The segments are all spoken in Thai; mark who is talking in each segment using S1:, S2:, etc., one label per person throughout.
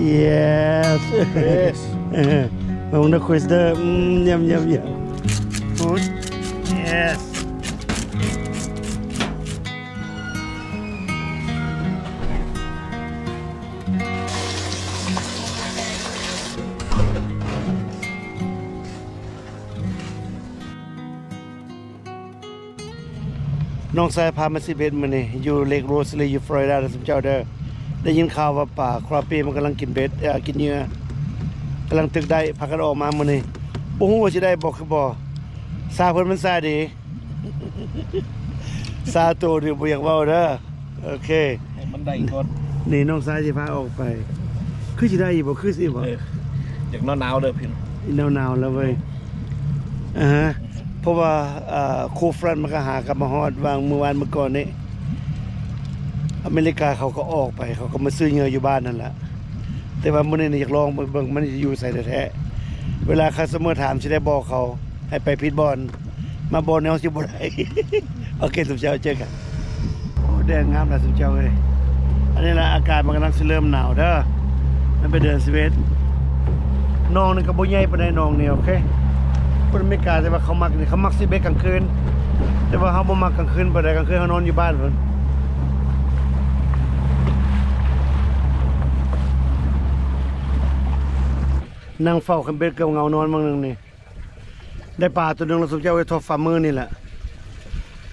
S1: Yes.
S2: Yes.
S1: Una coisa nham nham nham. Good. Yes. น้องสายพามาสิเบตมานี่อยู่เลกโรสเลยอยู่ฟลอริดาสมเจ้าเด้อได้ยินข่าวว่าป่าคราปีมันกำลังกินเบ็ดกินเหยื่อกำลังตึกได้พากันออกมามื้อนี้บ่ฮู้ว่าสิได้บ่คือบ่ซาเพิ่นมันซาดี ซาโตหรือบ่อยากเว้าเด้อโอเค
S2: ให้มันได้ก่อน
S1: นี่น้องสายสิพาออกไป คือสิได้อีบ่คือสิบ่
S2: อยากหนาวๆเด้อพี่น้อง
S1: หนาวๆแล้วเว้ยฮะเพราะว่าครูฟรันมันก็หากลับมาฮอดวางเมื่อวานเมื่อก่อนนี้อเมริกาเขาก็ออกไปเขาก็มาซื้อเหยื่ออยู่บ้านนั่นแหละแต่ว่ามื้อนี้อยากลองเบิ่งมันอยู่ใส่แท้ๆเวลาคัสเตอร์ถามสิได้บอกเขาให้ไปพิทบอลมาบอลแนวสิบ่ได้ โอเคสุดเช้าเจอกันโอ้แดงงามนะสุดเช้าเอ้ยอันนี้ละอากาศมันกำลังสิเริ่มหนาวเด้อมันไปเดินสเวตน้องนี่ก็บ่ใหญ่ปานใดน้องนี่โอเคคนอเมริกาแต่ว่าเขามักนี่เขามักสิเบตกลางคืนแต่ว่าเฮาบ่มักกลางคืนปานใดกลางคืนเฮานอนอยู่บ้านเพิ่นนั่งเฝ้าคันเบ็ดกับเงานอนบางนึงนี่ได้ปลาตัวนึงแล้วสมเจ้าไว้ทอดฝ่ามือนี่แหละ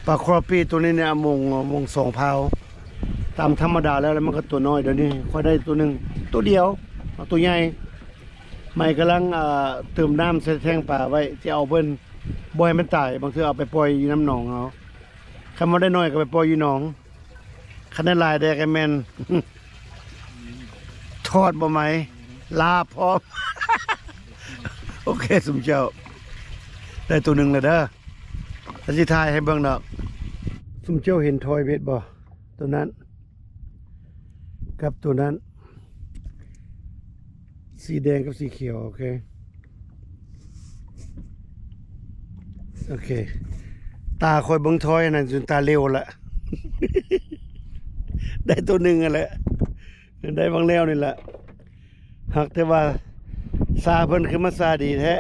S1: ปลาครอปี้ตัวนี้เนี่ยมง2 พาวตามธรรมดาแล้วมันก็ตัวน้อยเดี๋ยวนี้ค่อยได้ตัวนึงตัวเดียวเอาตัวใหญ่ไม่กำลังเติมน้ำใส่แท่งปลาไว้ที่เอาเพิ่นบ่ให้มันตายบางทีเอาไปปล่อยอยู่น้ำหนองเอาคันบ่ได้น้อยก็ไปปล่อยอยู่หนองคันได้หลายได้ก็แม่น ทอดบ่ไหมลาบพร้อม โอเคสมเจ้าได้ตัวหนึ่งเลยเด้อแล้วสิทายให้เบิ่งดอกสมเจ้าเห็นทอยเบ็ดบ่ตัวนั้นกับตัวนั้นสีแดงกับสีเขียวโอเคโอเคตาคอยเบิ่งทอยนั่นจนตาเร็วละ ได้ตัวหนึ่งอ่ะแหละได้บางแล้วนี่แหละหากแต่ว่าซาเพิ่นคือมาซาดีแท้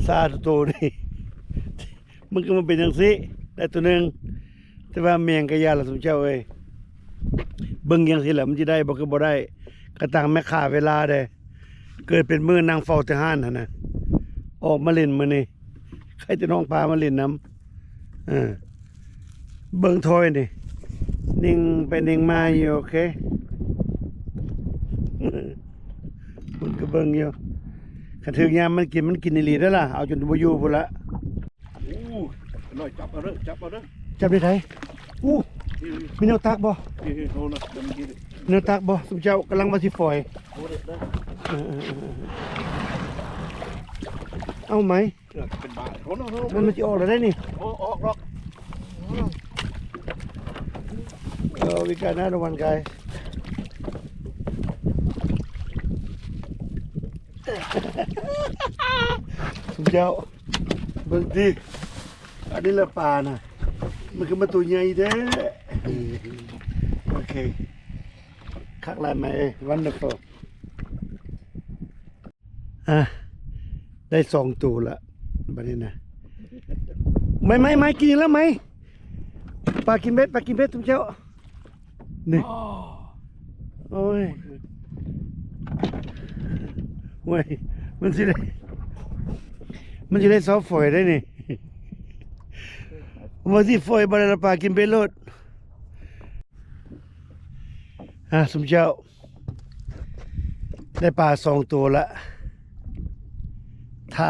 S1: ซาตัวโตนี่ มันก็มาเป็นจังซี่ได้ตัวหนึงแต่ว่าเมียงกะยาละสมเจ้าเอ้ยเบิ่งจังซี่แหละมันสิได้บ่คือบ่ได้กระตังแม่ค้าเวลาเด้เกิดเป็นมื้อนางเฝ้าแต่ห้านหั่นน่ะออกมาเล่นมื้อนี้ใครจะน้องพามาเล่นน้ำเบิ่งถอยนี่นิ่งไปนิ่งมาอยู่โอเค มันก็เบิ่งอยู่ขันถึงยามมันกินในหลีได้ล่ะเอาจนบ่อยู่พุ่นละ
S2: อู้หน่อยจับเอาเด้อจับเอาเด้อ
S1: จับได้ไผอู้มีแนวตักบ่
S2: โทรนะเดี๋ยวมันกิน
S1: แนวตักบ่สมเจ้ากำลังมาสิฝอย
S2: โทรเด้อ
S1: เอาไหม
S2: เป็นบาทโทรนะโทร
S1: มันสิออกแล้วได้นี่
S2: ออกหรอก
S1: we got another one guys สมเจ้าเบิ่งดิอันนี้ละปลาน่ะมันคือมาตัวใหญ่แท้โอเคคักหลายไหม wonderful ได้2 ตัวละบัดนี้นะไม่กินอีกแล้วไหมปลากินเบ็ดสมเจ้านี่โอ้ยเว้ยมันสิได้ซอฟต์ฝอยได้นี่มันสิฝอยบ่ได้ละปลากินเบ็ดโลดสมเจ้าได้ปลา2 ตัวละถ้า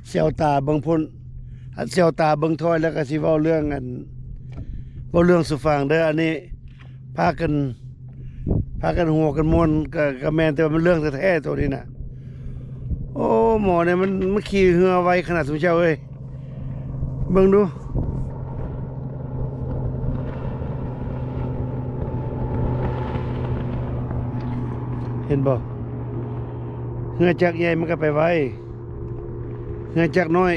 S1: เสียวตาเบิ่งพ้นเสียวตาเบิ่งถอยแล้วก็สิเว้าเรื่องสุฟังเด้ออันนี้พากันหัวกันมวนกับแม่นแต่ว่ามันเรื่องแท้ๆตัวนี้น่ะโอ้หมอเนี่ยมันขี่เรือไวขนาดสมเจ้าเอ้ยเบิ่งดูเห็นบ่เรือจักรใหญ่มันก็ไปไวเรือจักรน้อย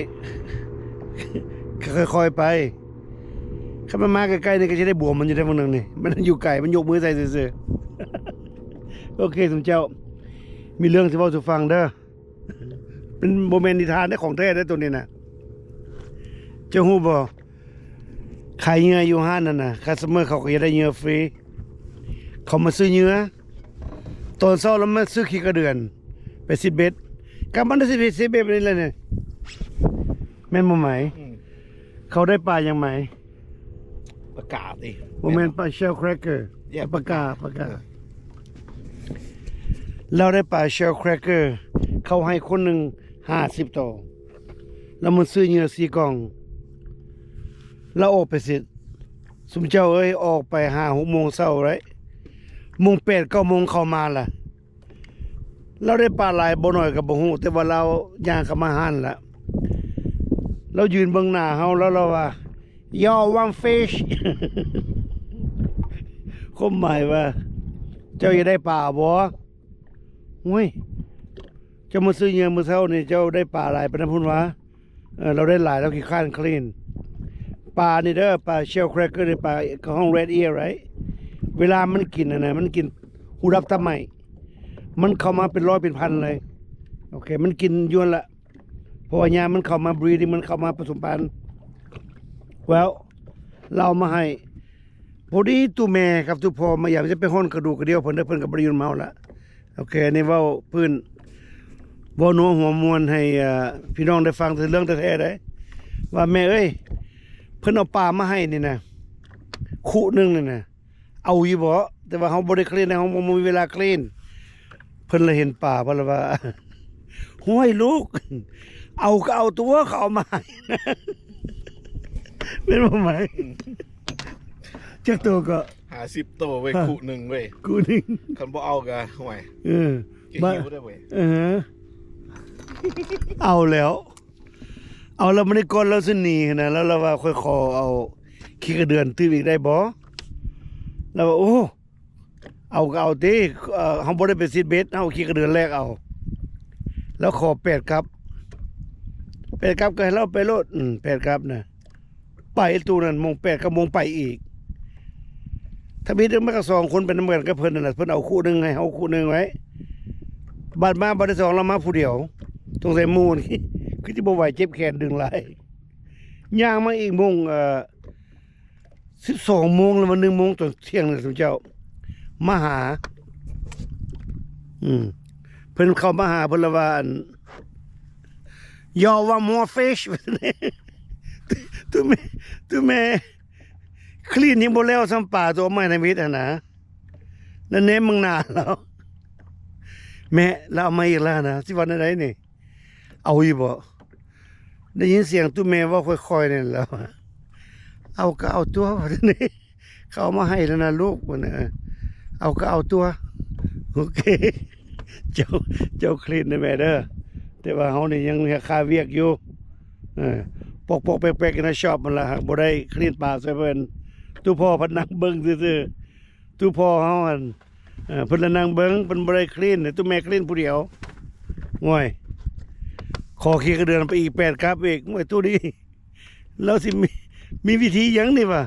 S1: ค่อยๆไปข้ามันมาใกล้ๆนี่ก็จะได้บวมมันอยู่ได้บางนึงนี่มันอยู่ไกลมันยกมือใส่ซื่อ โอเคสมเจ้า มีเรื่องสิเว้าสู่ฟังเด้อเป็นโมเมนต์นิทานได้ของแท้ได้อตัวนี้น่ะเจ้าฮู้บ่ขายเหงื่ออยู่ห้านนั่นน่ะคัสเตอร์เขาก็จะได้เหงื่อฟรีเขามาซื้อเหงื่อตอนเช้าแล้วมาซื้อขี้กระเดือนไป10เบ็ดกลับมันได้10เบ็ดนี่แหละเนี่ยแม่นบ่ไหมเขาได้ปลายังไหม
S2: ประกาศดิ
S1: บ่แม่นปลาเชลแครกเกอร์
S2: Yeah.
S1: ปลากาเราได้ปลาเชลแครกเกอร์เขาให้คนหนึ่ง50ตัวแล้วมันซื้อเหงื่อ4กล่องแล้วออกไปสิสมเจ้าเอ้ยออกไป5-6โมงเช้าไรโมง8-9โมงเข้ามาล่ะเราได้ปลาหลายบ่น้อยก็บ่ฮู้แต่ว่าเราย่างเข้ามาหันล่ะเรายืนเบิ่งหน้าเฮาแล้วเราว่า Yo one fish ความหมายว่า เจ้าจะได้ปลาบ่หุ้ยเจ้ามาซื้อเหงื่อมื้อเช้านี่เจ้าได้ปลาหลายปานนั้นพุ่นวะเราได้หลายเราขี้คร้านคลีนปลานี่เด้อปลาเชลแครกเกอร์นี่ปลาของ Red Ear right เวลามันกินนะมันกินหูดับตะไมมันเข้ามาเป็นร้อยเป็นพันเลยโอเคมันกินยวนละเพราะว่ายามมันเข้ามาบรีดมันเข้ามาผสมพันธุ์แล้วเรามาให้พอดีตัวแม่กับตัวพ่อมาอยากจะไปห้อนกระดูกกระเดียวเพิ่นได้เพิ่นกับบริยุนเมาละโอเคนี่เว้าพื้นเว้านัวหัวมวลให้พี่น้องได้ฟังถึงเรื่องแท้ๆได้ว่าแม่เอ้ยเพิ่นเอาปลามาให้นี่นะคู่นึงนี่นะเอาอยู่บ่แต่ว่าเฮาบ่ได้คลีนเฮาบ่มีเวลาคลีนเพิ่นเลยเห็นปลาเพิ่นเลยว่าห้วยลูกเอาก็เอาตัวเขาเอามาให้นะเป็นบ่ไหมจักตัวก็
S2: 50ตัวเว้ยคู่หนึ่งเว้ย
S1: กูนึง
S2: คันบ่เอากะห่วย
S1: บ้า
S2: หิวได้เว้ย
S1: เอาแล้ว เอาแล้วมันได้ก้นแล้วสิหนีนะแล้วเราว่าค่อยขอเอาขี้กระเดือนตื้ออีกได้บ่แล้วว่าโอ้เอาก็เอาติเฮาบ่ได้ไปซิดเบ็ดเฮาขี้กระเดือนแรกเอา แล้วขอ8ครับ8ครับก็ให้เราไปโลด8ครับนะไปตู้นั้นโมง8กับโมงไปอีกถ้ามีถึงมันก็2คนเป็นนำกันกับเพิ่นนั่นน่ะเพิ่นเอาคู่นึงให้เฮาคู่นึงไว้บัดมาบัดที่2เรามาผู้เดียวสงสัยหมู่นี่คือสิบ่ไหวเจ็บแขนดึงหลายย่างมาอีกโมง12โมงแล้วมัน1โมงตอนเที่ยงน่ะสมเจ้ามาหาเพิ่นเข้ามาหาเพิ่นละว่าอัน Y'all want more fish ตัวแม่คลีนยังบ่แล้วซ้ำป่าตัวใหม่ในวิทย์นะนั่นเน้มึงนานแล้วแม่เราเอามาอีกแล้วนะสิวันไหนนี่เอาอยู่บ่ได้ยินเสียงตัวแม่ว่าค่อยๆนี่แล้วเอาก็เอาตัววันนี้เขาเอามาให้แล้วนะลูกวันนี้เอาก็เอาตัวโอเคเจ้าคลีนนะแม่เด้อแต่ว่าเฮานี่ยังมีค่าเวียกอยู่ปอกๆแปลกๆในช็อปมันล่ะบ่ได้คลีนปลาใส่เพิ่นตู้พ่อเพิ่นนั่งเบิ่งซื่อๆตู้พ่อเฮาอันเพิ่นละนั่งเบิ่งเพิ่นบ่ได้คลีนตู้แม่คลีนผู้เดียวง่อยขอขี้กระเดือนไปอีก8ครับอีกง่อยตู้นี้แล้วสิมีวิธีหยังนี่วะ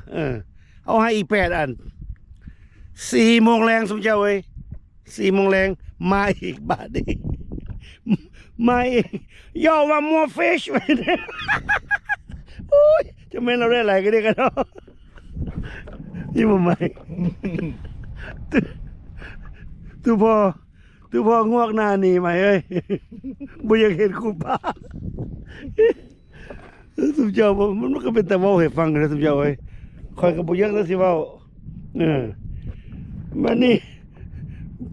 S1: เอาให้อีก8อัน4โมงแรงสมเจ้าเอ้ย4โมงแรงมาอีกบาทนี้มาอีกย่อว่ามัวฟิชไปเนี่ยโอ้ยจะแม่นเราได้อะไรกันได้กันเนาะนี่บ่ไหมตู้พ่องวกหน้านี่ไหมเอ้ยบ่อยากเห็นครูป้าสุเจ้ามันก็เป็นแต่เว้าให้ฟังนะสุเจ้าเอ้ยคอยก็บ่อยากแล้วสิเว้ามานี่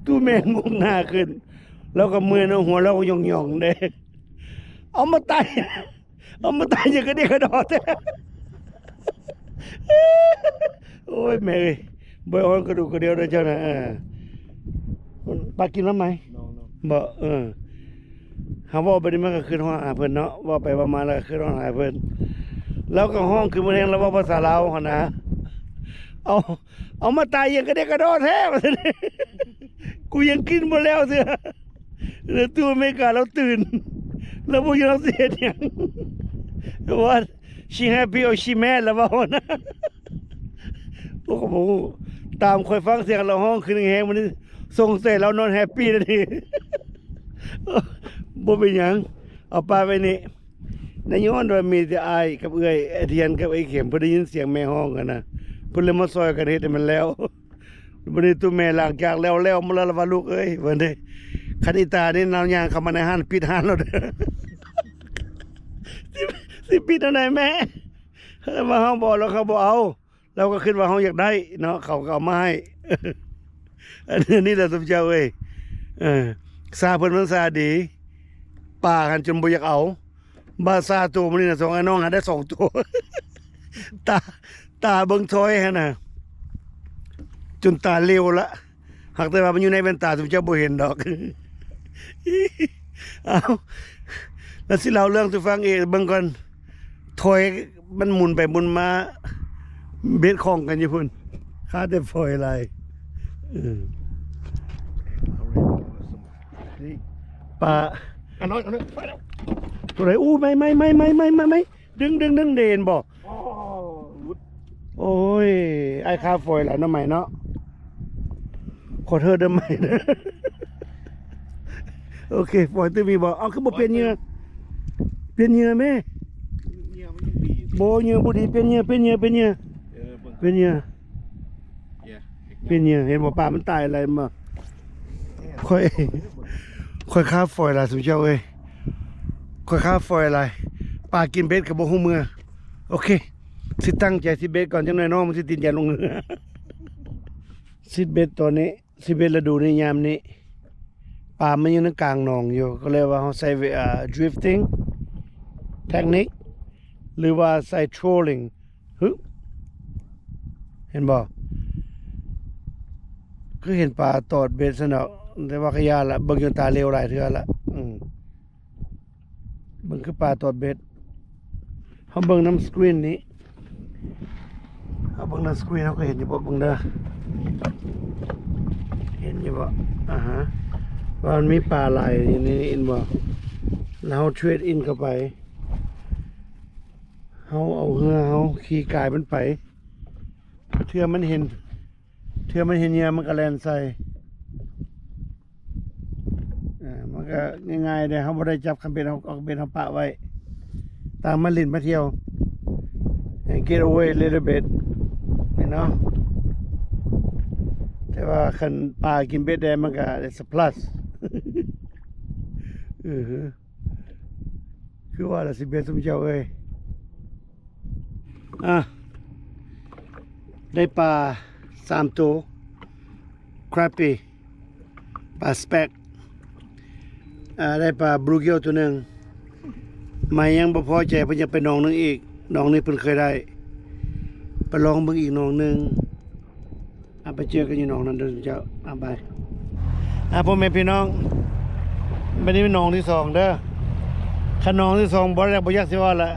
S1: ตู้แม่งวกหน้าขึ้นแล้วก็มือเอาหัวแล้วก็ย่องๆเด้เอามาตายอย่างกระเดกกระดอแท้โอ้ยแม่เอ้ยบ่อ่อนกระดูกกระเดียวเด้อเจ้าน่ะปลากินแล้วไหมบ่เฮาเว้าไปนี่มันก็ขึ้นห้องหาเพิ่นเนาะเว้าไปว่ามาแล้วก็ขึ้นห้องหาเพิ่นแล้วก็ห้องคือมื้อแรงแล้วเว้าภาษาลาวหั่นนะเอามาตายอย่างกระเดกกระดอแท้ว่าซั่นกูยังกินบ่แล้วเด้อแล้วตัวไม่กล้าเราตื่นแล้วพวกเราเสียอย่างว่า she happy or she mad แล้วว่านะพวกเขาบอก ตามคอยฟังเสียงเราห้องคืนแหงมันนี่ทรงเสร็จเรานอนแฮปปี้แล้วนี่ บ่เป็นหยังเอาปลาไปนี่ในย้อนว่ามีแต่อายกับเอื้อยไอ้เทียนกับไอ้เข็มเพิ่นได้ยินเสียงแม่ห้องกันนะเพิ่นเลยมาซอยกันเฮ็ดให้มันแล้ว วันนี้ตัวแม่หลังจากแล้วมาแล้วว่าลูกเอ้ยวันนี้คันอีตานี่นาวย่างเข้ามาในห้านปิดห้านแล้วเด้อ สิปิดเอาไหนแม่แล้วมาห้องบอกแล้วเขาบอกเอาเราก็คิดว่าเขาอยากได้เนาะเขาก็เอามาให้ อันนี้แหละสมเจ้าเอ้ยซาเพิ่นมันซาดีป่ากันจนบ่อยากเอาบาซาตัวมันนี่นะสองไอ้น้องหาได้สองตัว ตาเบิ่งถอยหั่นน่ะจนตาเร็วละหากแต่ว่ามันอยู่ในแว่นตาสมเจ้าบ่เห็นดอก เอาแล้วสิเล่าเรื่องสู่ฟังเองเบิ่งก่อนถอยมันหมุนไปหมุนมาเบ็ดของกันอยู่พุ่นค่าแต่ฝอยอะไรปลา
S2: อันน้อยไปแล้ว
S1: ตัวไหนอู้ไม่ดึงเด่นบ่
S2: อ๋อวุด
S1: โอ้ยไอ้ค่าฝอยแล้วน้ำใหม่เนาะขอเธอเดิมใหม่นะ โอเคฝอยตื้อมีบ่เอาคือบ่เป็นเหยื่อแม่
S2: เนี่ยมันยังดี
S1: บ่เหยื่อบ่ดีเป็นเหยื่อ
S2: เบิ่ง
S1: เป็นเหยื่อ
S2: เนี่ย
S1: เป็นเหยื่อเห็นบ่ปลามันตายอะไรมาค่อยค่าฝอยล่ะสุเจ้าเอ้ยค่อยค่าฝอยอะไรปลากินเบ็ดกับบ่ฮู้มือโอเคสิตั้งใจสิเบ็ดก่อนจังหน่อยน้องมันสิติดยาลงเรือ สิเบ็ดตัวนี้สิเบ็ดฤดูในยามนี้ปลามันอยู่ในกลางหนองอยู่ก็เลยว่าเฮาใส่drifting technique หรือว่าใส่ trolling ฮึเห็นบ่คือเห็นปลาตอดเบ็ดซะเนาะแต่ว่าขยาละเบิ่งจนตาเลวหลายเทื่อละเบิ่งคือปลาตอดเบ็ดเฮาเบิ่งน้ำสกรีนนี้เฮาเบิ่งน้ำสกรีนเฮาก็เห็นอยู่บ่เบิ่งเด้อเห็นอยู่บ่ฮะว่ามันมีปลาหลายอยู่ในนี้เห็นบ่แล้วเฮาเทรดอินเข้าไปเฮาเอาเรือเฮาขี่กายมันไปเทื่อมันเห็นเหยื่อมันก็แล่นใส่มันก็ง่ายๆเลยเขาบ่ได้จับคันเป็นเขาเอาเป็นเขาปะไว้ตามมาลินมาเที่ยว and get away a little bit นี่เนาะแต่ว่าคันปลากินเบ็ดได้มันก็ it's a plus คือว่าละสิเบ็ดสมเจ้าเอ้ยได้ปลา3 ตัว crappie ปลาสเปกได้ปลาบลูเกิลตัวหนึ่งไม่ยังบ่พอใจเพิ่นยังไปหนองนึงอีกหนองนี้เพิ่นเคยได้ไปลองเบิ่งอีกหนองนึงไปเจอกันอยู่หนองนั้นเด้อเจ้าไปพ่อแม่พี่น้องบัดนี้เป็นหนองที่2เด้อคันหนองที่2บ่ได้บ่อยากสิว่าละ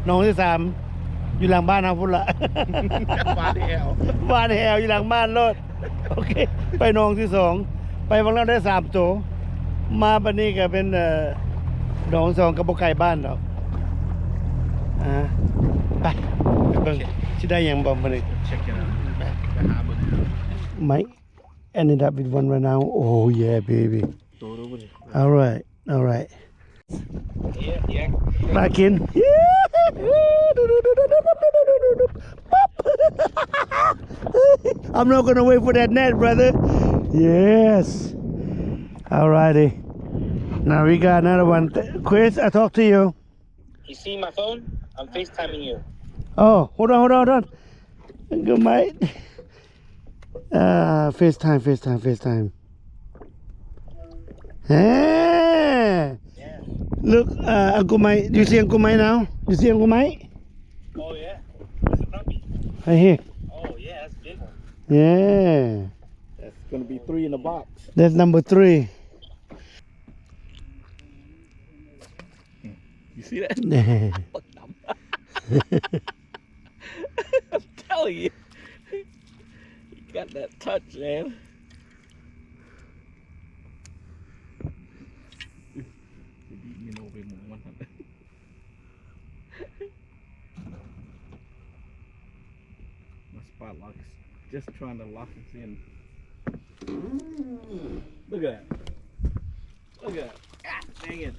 S1: หนองที่3อยู่หลังบ้านเฮาพุ่นละ
S2: ปลาแดว
S1: บ้านแหวอยู่หลังบ้านโลดโอเคไปหนองที่2ไปบางแล้วได้3 ตัวมาบัดนี้ก็เป็นหนอง2กับบ่ไกลบ้านดอกไปเบิ่งสิได้หยังบ่มื้อนี้
S2: เช็คกันนะไปหาเบิ่ง
S1: Mike ended up with one right now. Oh yeah, baby.
S2: ตัวรู้บ่ดิ
S1: All right, all right.
S2: Yeah
S1: Back in. I'm not gonna wait for that net, brother. Yes. All righty. Now we got another one. Chris, I talk to you.
S3: You see my phone? I'm FaceTiming you.
S1: Oh, hold on. Good mate. FaceTime. Hey.
S3: Yeah.
S1: Look, Uncle Mike. You see Uncle Mike now? You see Uncle Mike?
S3: Oh yeah. That's a puppy.
S1: Right here.
S3: Oh yeah, that's a big one.
S1: Yeah.
S2: That's gonna be 3 in the box.
S1: That's number 3.
S2: You see that?
S1: Yeah.
S2: Fuck dumb. I'm telling you. You got that touch, man. You know, we want My spot locks. just trying to lock us in. Look at that. Look at that. God dang it.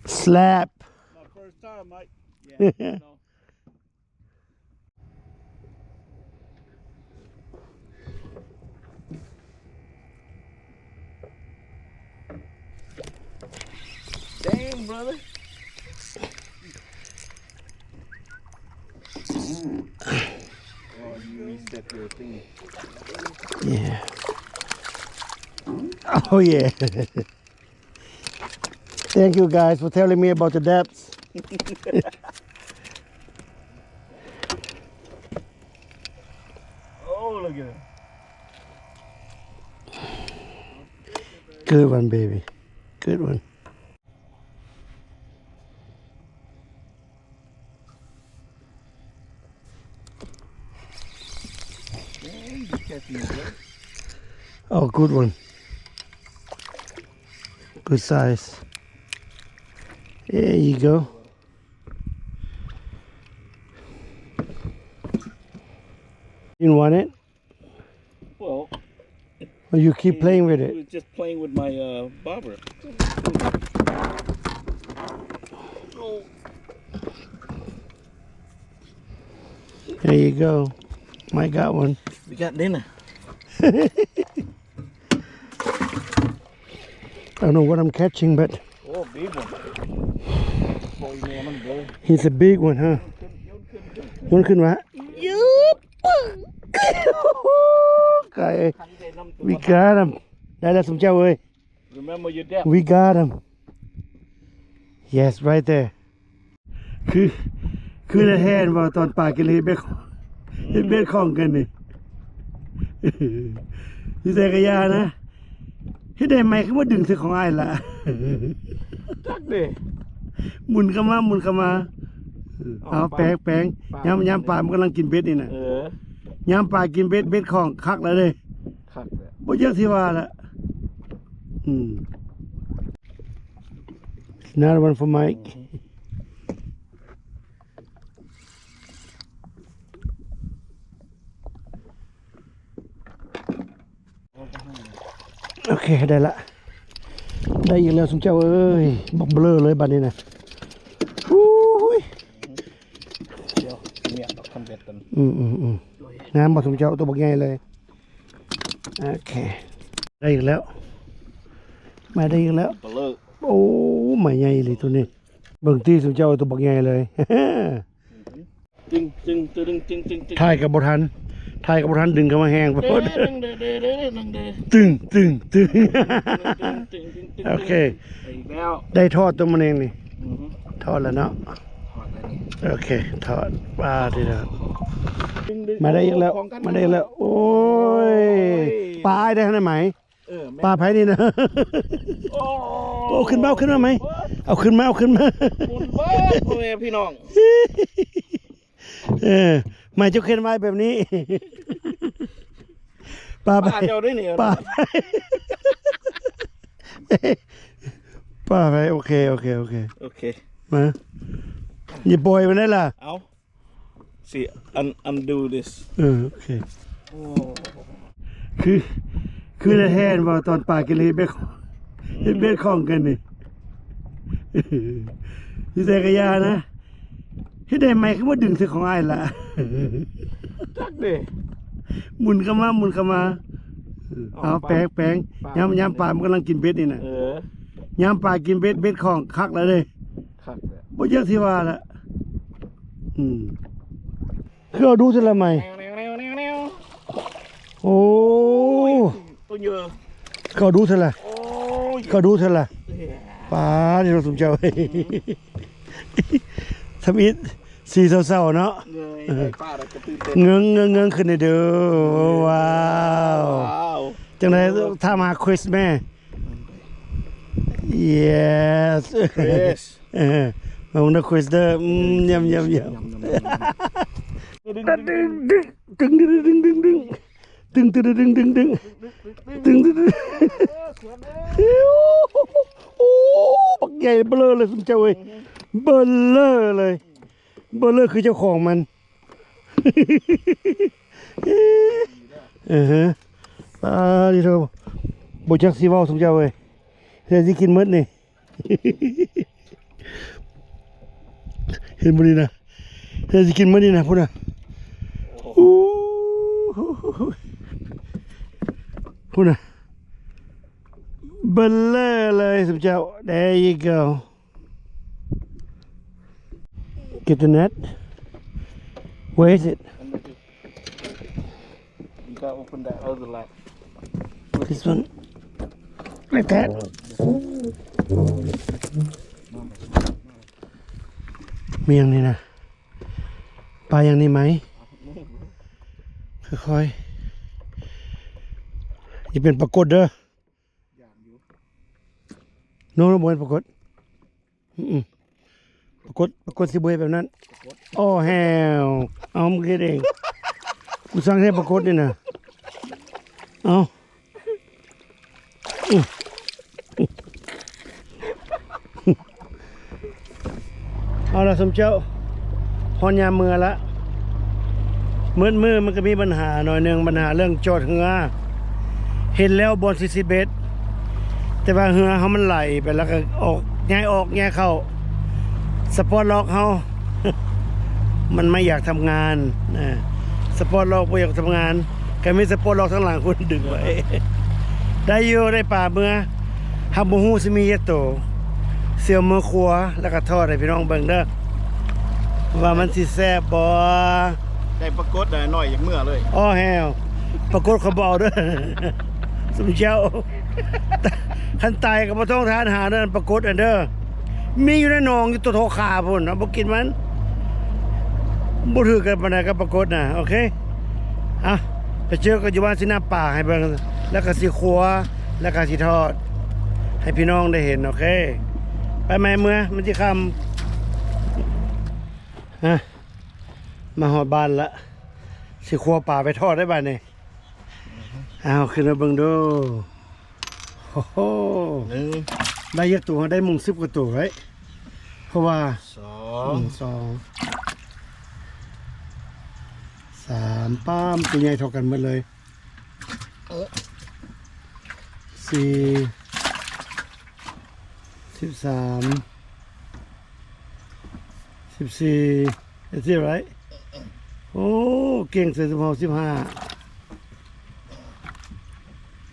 S1: slap
S2: My first time, Mike. Yeah, you know. Dang, brother. Oh, you reset your thing.
S1: yeah oh yeah thank you guys for telling me about the depths.
S2: Oh, look at it.
S1: Good one, baby. Good one.
S2: Dang, you catching it, brother.
S1: Oh, good one. Good size. There you go. You didn't want it?
S2: Well,
S1: Or you keep playing with
S2: I
S1: it?
S2: was just playing with my bobber. Oh.
S1: There you go. Mike got one.
S2: We got dinner.
S1: I don't know what I'm catching, but
S2: Oh, big one. Boy, man, I'm good.
S1: he's a big one, huh? You want to what? Okay. We got him. ได้แล้วสมเจ้าเอ้ย
S2: Remember your depth.
S1: We got him. Yes, right there. คือได้แทนว่าตอนปากกันเลยเบ็ดของกันนี่อยู่แต่กะยานะเฮ็ดได้ไหมคือว่าดึงซื้อของอ้ายล่ะ
S2: Tuck there.
S1: หมุนเข้ามาเอาแป้งยามปลามันกำลังกินเบ็ดนี่น่ะยามปลากินเบ็ดของคักแล้วเด้
S2: Tuck there.
S1: บ่เยอะสิว่าละAnother one for Mike. Ok, ได้ละได้อีกแล้วสมเจ้าเอ้ยบอกเบลอเลยบัดนี้นะอู้ย
S2: เดี๋ยวเมียต้องทำเบ็ดกัน
S1: น้ำบอกสมเจ้าตัวบอกใหญ่เลยโอเคได้อีกแล้วมาได้อีกแล้ว
S2: เบลอ
S1: โอ้ไม่ใหญ่เลยตัวนี้เบิ่งที่สมเจ้าตัวบอกใหญ่เลย
S2: จึง
S1: ถ่ายกับบทันดึงเข้ามาแห้งไปหมด
S2: ดึง
S1: ตึงโอเค
S2: อีกแล้ว
S1: ได้ทอดตัวมันเองนี่
S2: อือฮึ
S1: ทอดแล้วเนาะ
S2: ถอดเลยนี่
S1: โอเคทอดปลาดีแล้วมาได้อีกแล้วมาได้อีกแล้วโอ้ยปลาได้ขนาดไหน
S2: แม่
S1: ปลาไผ่นี่นะ
S2: โอ้
S1: เอาขึ้นมาไหมเอาขึ้นมา
S2: คุณเบิร์ดพ่อแม่พี่น้อง
S1: ไม่เจ้าขึ้นมาแบบนี้ ปลาไผ่
S2: เดียวด้วยนี่
S1: ปลาไผ่ปลาไผ่โอเค
S2: โอเค
S1: มาอย่าปล่อยมันได้ล่ะ
S2: เอาสิundo this
S1: โอเคคือได้แทนว่าตอนปลากินเลยเบ็ดของกันนี่อยู่แต่กะยานะเฮ็ดได้ไหมคือว่าดึงซื้อของอ้ายล่ะ
S2: ทักเด้
S1: หมุนเข้ามาเอาแป้งยามปลามันกำลังกินเบ็ดนี่น่ะยามปลากินเบ็ดของคักแล้วเด้
S2: คักเลย
S1: บ่เยอะสิว่าละคือเอาดูสิละไหมโอ้
S2: ตัวเยอะ
S1: เขาดูสิละ
S2: โอ้ย
S1: เขาดูสิละปลาที่เราสมเจ้าทำอิดสีเศร้าๆเนาะ
S2: เลยป้าเราจะตื่นเต้น
S1: เงงขึ้นเด้อว้าว จังไดถ้ามาควิสแม่ yes
S2: เรส
S1: มาวันควิสเด้อยำดึงโอ้ปักใหญ่เบลอเลยสมเจ้าเว้ยเบลอเลยคือเจ้าของมัน ฮะปลาดิโธ่บ่จักสิเว้าสมเจ้าเว้ยเฮ็ดสิกินหมดนี่ เห็นบ่นี่นะเฮ็ดสิกินหมดนี่นะพุ่นน่ะอู้พุ่นน่ะเบลเลอร์เลยสมเจ้า there you go get the net where is it
S2: You gotta open that other latch.
S1: this one like that มีอย่างนี้นะปลาอย่างนี้ไหมค่อยๆนี่เป็นปรากฏเด้อโน้ตบนปรากฏปรากฏสิบวยแบบนั้นโอ้แฮวเอามึงคิดเองกูสั่งให้ปรากฏนี่นะเอาเอาละสมเจ้าฮอนยามมือละมืดมันก็มีปัญหาหน่อยหนึ่งปัญหาเรื่องโจทย์เหือเห็นแล้วบอล40 เมตรแต่ว่าเหือเขามันไหลไปแล้วก็ออกแง่เข้าสปอร์ตล็อกเขา มันไม่อยากทำงานนะสปอร์ตล็อกไม่อยากทำงานก็มีสปอร์ตล็อกทั้งหลังคุณดึงไว้ ได้อยู่ได้ป่าเมื่อฮับบูฮูซิมีเยโตเสียวมือขวาแล้วก็ทอดให้พี่น้องเบิ่งเด้อว่ามันสิแซ่บบ่
S2: ได้ปรากฏหน่อยอย่างเมื่อเลย
S1: อ้อแฮวปรากฏเขาบอกเด้อ สมเจ้า คันตายก็บ่ต้องทานหาเด้อปรากฏอันเด้อมีอยู่ในหนองอยู่ตัวโทขาพุ่นเอาบ่กินมันบ่ถือกันปานใดกับปรากฏน่ะโอเคอ่ะไปเจอกันอยู่บ้านสิหน้าป่าให้เบิ่งแล้วก็สิขัวแล้วก็สิทอด ให้พี่น้องได้เห็นโอเคไปไหมเมื่อมันจะคำมาหอดบ้านละสิขัวป่าไปทอดได้บ้านนี่เอาขึ้นมาเบิ่งดูโอ้โห
S2: 1
S1: ได้เยอะตัวได้มุง10 กว่าตัวไว้เพราะว่า
S2: 2
S1: 2 3ป้ามตัวใหญ่เท่ากันหมดเลย4 13 14 is it right โอ้เก่ง16 15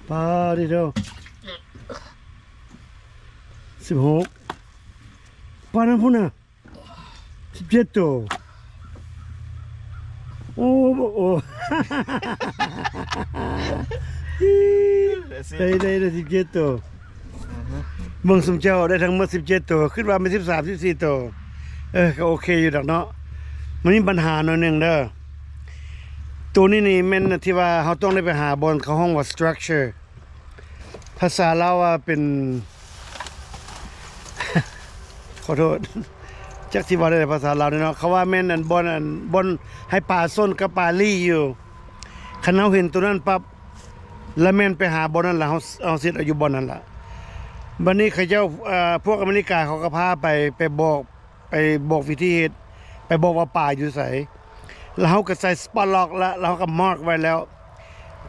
S1: ปาดิโด16ปานั้นพุ่นน่ะ17ตัวโอ้โอ้ ได้17ตัวเมืองสมเจ้าได้ทั้งหมด17ตัวขึ้นมาเป็น13 14ตัวก็โอเคอยู่ดอกเนาะมันมีปัญหาหน่อยหนึงเด้อตัวนี้นี่แม่นที่ว่าเขาต้องได้ไปหาบอลเขาห้องว่า structure ภาษาลาวว่าเป็น ขอโทษจักที่ว่าได้ภาษาลาวเนาะเขาว่าแม่นอันบอลให้ปลาส้นกับปลาลี่อยู่คันเฮาเห็นตัวนั้นปั๊บแล้วแม่นไปหาบอลนั่นล่ะเฮาสิเอาอยู่บอลนั่นล่ะบัดนี้เขาเจ้าพวกอเมริกาเขาก็พาไปบอกวิธีเฮ็ดไปบอกว่าป่าอยู่ไสแล้วเฮาก็ใส่สปอตล็อกแล้วเราก็มาร์กไว้แล้ว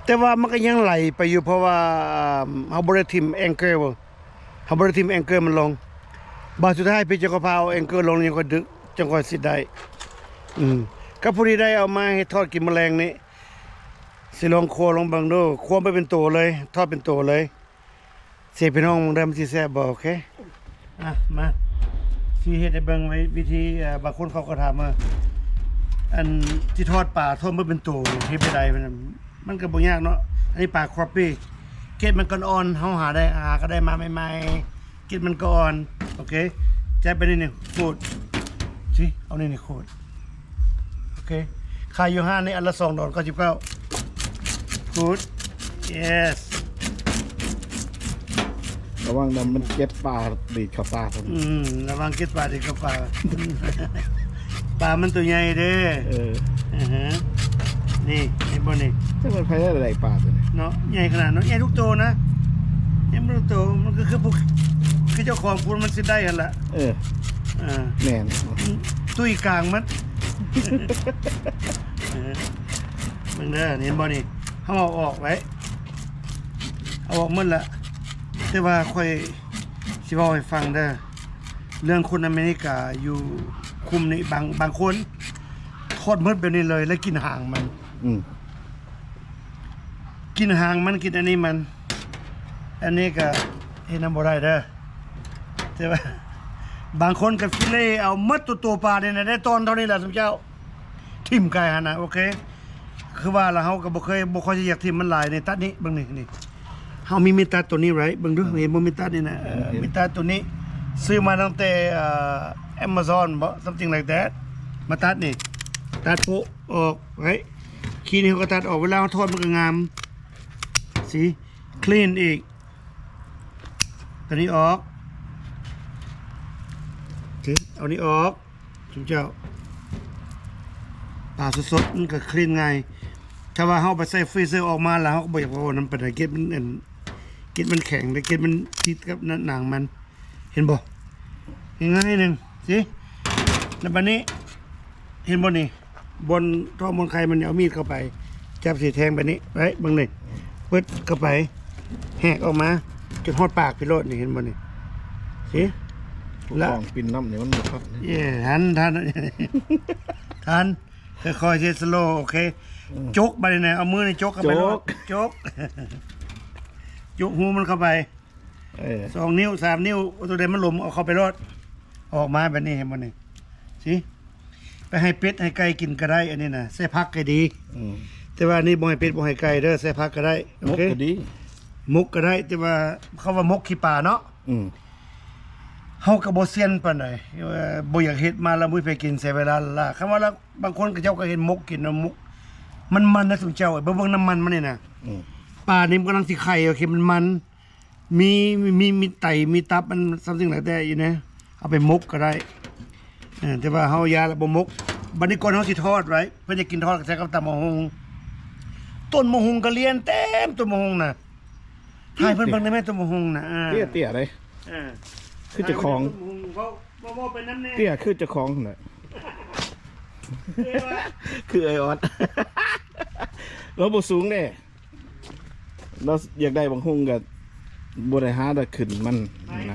S1: แต่ว่ามันก็ยังไหลไปอยู่เพราะว่าเฮาบ่ได้ทิ่มแองเกอร์เฮาบ่ได้ทิ่มแองเกอร์มันลงบาดสุดท้ายพี่เจ้าก็พาเอาแองเกอร์ลงยังก็ดึกจังก็สิได้ก็ผู้ที่ได้เอามาให้ทอดกินแมลงนี่สิลองคั่วลงเบิ่งดูคั่วไปเป็นตัวเลยทอดเป็นตัวเลยเสียพี่น้องมึงได้มันสิแซ่บบ่โอเคมาสิเฮ็ดให้เบิ่งไว้วิธีบางคนเขาก็ถามว่าอันที่ทอดปลาทอดบ่เป็นตัวเฮ็ดบ่ได้มันก็บ่ยากเนาะอันนี้ปลาครอปปี้เกล็ดมันก็อ่อนเฮาหาก็ได้มาใหม่ๆเกล็ดมันก็อ่อนโอเคแจะไปนี่ขูดสิเอานี่ขูดโอเคขายอยู่ห้างนี่อันละ$2.99ขูด yes
S2: ระวังนะมันเก็ดปลาดีดเข้าปากผม
S1: ระวังเก็ดปลาดิกับปลา ปลามันตัวใหญ่เด้ฮะนี่ไอ้บนนี่
S2: ถ้ามันไปได้อะไรปลาตัวนี้
S1: เนาะใหญ่ขนาดเนาะใหญ่ทุกตัวนะใหญ่ทุกตัวมันก็คือพวกคือเจ้าของคุณมันสิได้กันละแม่น ตุ้ยกลางมัน มึงเด้อเห็นบ่นี่เขาเอาออกไว้เอาออกหมดละแต่ว่าค่อยสิเว้าให้ฟังเด้อเรื่องคนอเมริกาอยู่คุมนี่บางคนทอดหมดแบบนี้เลยแล้วกินหางมัน กินหางมันกินอันนี้มัน อันนี้ก็เห็นน้ำบ่ได้เด้อใช่ปะบางคนกับฟิเล่เอามัดตัวปลาเนี่ยนะได้ตอนเท่านี้แหละสมเจ้าทิ่มไก่หันนะโอเค คือว่าเราเขาก็บ่ค่อยจะอยากทิ่มมันหลายในตัดนี้เบิ่งนี่เขามีมิตัดตัวนี้ไรเบิ่งดูเห็นบ่มิตัดนี่นะมิตัดตัวนี้ ซื้อมาตั้งแต่Amazon บ่ something like that มาตัดนี่ตัดโปะออกไว้ขี้นี่เขาก็ตัดออกเวลาเขาทอดมันก็งามสีคลีนอีกตัวนี้ออกเอานี้ออกจุ๊เจ้าปลาสดๆมันก็คลีนง่ายถ้าว่าเฮาไปใส่ฟรีเซอร์ออกมาแล้วเฮาก็บ่อยากว่าน้ำปลาไหลเกล็ดมันแข็งเกล็ดมันติดกับหนังมันเห็นบ่ง่ายๆนึงสิแล้วบัดนี้เห็นบ่นี่บนท้องบนไข่มันเอามีดเข้าไปจับสีแทงแบบนี้ไว้เบิ่งนี่ปึ๊ดเข้าไปแหกออกมาจนฮอดปากพี่โลดนี่เห็นบ่นี่สิแล้ว
S2: ของปิ่นน้ำเนี่ยมันบ่ครับ
S1: เย่ทันค่อยๆเช็ดสโลว์โอเคจกไปเลยนะเอามือในจกเข้าไปโลดจกจกหูมันเข้าไป2 นิ้ว 3 นิ้วตัวใดมันหลมเอาเข้าไปรอดออกมาแบบนี้เห็นบ่นี่สิไปให้เป็ดให้ไก่กินก็ได้อันนี้นะใส่ผักก็ดีแต่ว่าอันนี้บ่ให้เป็ดบ่ให้ไก่เด้อใส่ผักก็ได้โอเคมุกก็ได้แต่ว่าเขาว่ามกขี้ป่าเนาะเฮาก็บ่เซียนปานใดบ่อยากเฮ็ดมาแล้วบ่ไปกินใช้เวลาล่ะคำว่าแล้วบางคนก็เจ้าก็เห็นมกกินมุกมันนะสุเจ้าเบิ่งน้ำมันมันนี่นะปลานี่มันกำลังสิไข่โอเคมันมีไตมีตับมัน something like that อยู่นะเอาไปมกก็ได้แต่ว่าเฮายาแล้วบ่มกบัดนี้ก่อนเฮาสิทอดไว้เพิ่นจะกินทอดก็ใช้กับตำมะฮงต้นมะฮงก็เลี้ยนเต็มต้นมะฮงน่ะถ่ายเพิ่นเบิ่งได้ไหมต้นมะฮงน่ะ
S2: เตี้ยเลยคือเจ้าของเตี้ยคือเจ้าของน่ะคือไอออดเราบ่สูงเด้เราอยากได้บางฮุงก็บ่ได้หาได้ขึ้นมันนะ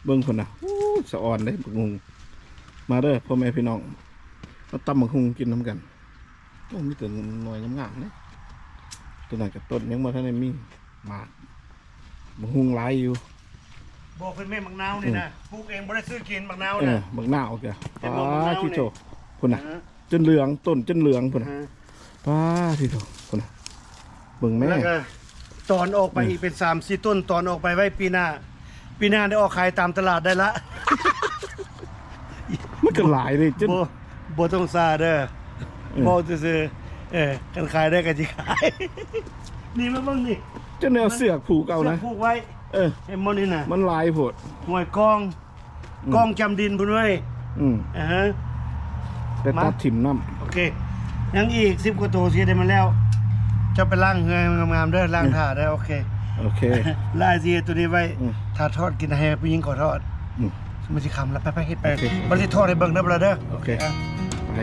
S2: เบิ่งพุ่นน่ะสะอ่อนเด้บางฮุงมาเด้อพ่อแม่พี่น้องมาตำบางฮุงกินน้ำกันโอ้มีแต่หน่วยงามๆเด้ตัวนั้นก็ต้นยังบ่ทันได้มีมากบางฮุงหลายอยู่
S1: บอกเป็นแม่บักนาวนี่นะปลูกเองบ่ได้ซื้อกินบักนาวนะ
S2: บักนาวแกที่โตพุ่นน่ะจนเหลืองต้นจนเหลืองพุ่นน่ะป้าที่โตพุ่นน่ะเบิ่งแม่
S1: ตอนออกไปอีกเป็น 3-4 ต้นตอนออกไปไว้ปีหน้าได้ออกขายตามตลาดได้ละ
S2: มันก็หลายเลยจน
S1: บ่ต้องซาเด้อบ่ซื่อกันขายได้ก็สิขายนี่มาเบิ่งนี่
S2: จนแนวเสือกผูกเอานะ
S1: ผูกไว้ไอ้มนี่น่ะ
S2: มันลายโพด
S1: ห้วยกองจำดินพุ่นเว้ย
S2: แต่ตัดถิ่มน้ำ
S1: โอเคยังอีก10กว่าตัวสิได้มาแล้วจะไปล้างเหืองามๆเด้อล้างถาได้โอเคลายสิตัวนี้ไว้ถ้าทอดกินให้ผู้หญิงขอทอดมันสิคำแล้วไปเฮ็ดไปบ่สิทอดให้เบิ่งเด้อบ่ล่ะเด้อ
S2: โอเคไป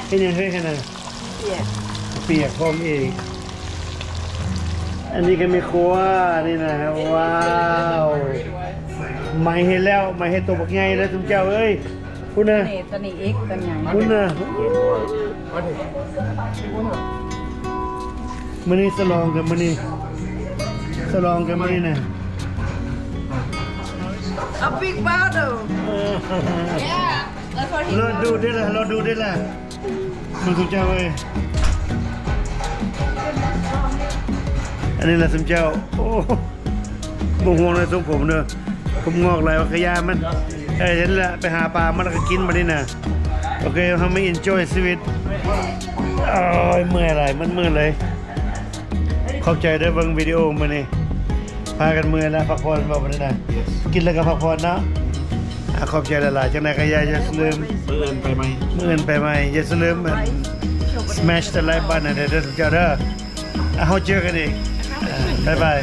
S1: เป็นยังไงขนาดเปียกพร้อมอีกอันนี้ก็มีครัวนี่นะว้าวไม่เห็นแล้วไม่เห็นตัวบักใหญ่แล้วทุกเจ้าเอ้ยคุณน่ะ
S4: ตัวนี้อีกตัวใหญ่
S1: คุณน่ะมื้อนี้สลองกันมื้อนี้นะ
S4: A big bottle Yeah that's what he
S1: เราดูได้ละมันทุกเจ้าเอ้ยอันนี้แหละสมเจ้าโอ้บ่ห่วงเลยทรงผมเด้อผมงอกหลายว่าขยามันเห็นแล้วไปหาปลามันก็กินมานี่นะโอเคทำให้ enjoy ชีวิตโอ้ยเมื่อยอะไรมันเมื่อยเลยเข้าใจได้เบิ่งวิดีโอมื้อนี้พากันเมื่อยแล้วพักผ่อนบ่มื้อนี้นะกินแล้วก็พักผ่อนนะ ขอบใจหลายๆจังได๋ก็อย่าลืม
S2: เพื่อนไปไหม
S1: มื้ออื่นไปใหม่อย่าลืม smash the like button เด้อทุกเจ้าเด้อเฮาเจอกันอีกบ๊ายบาย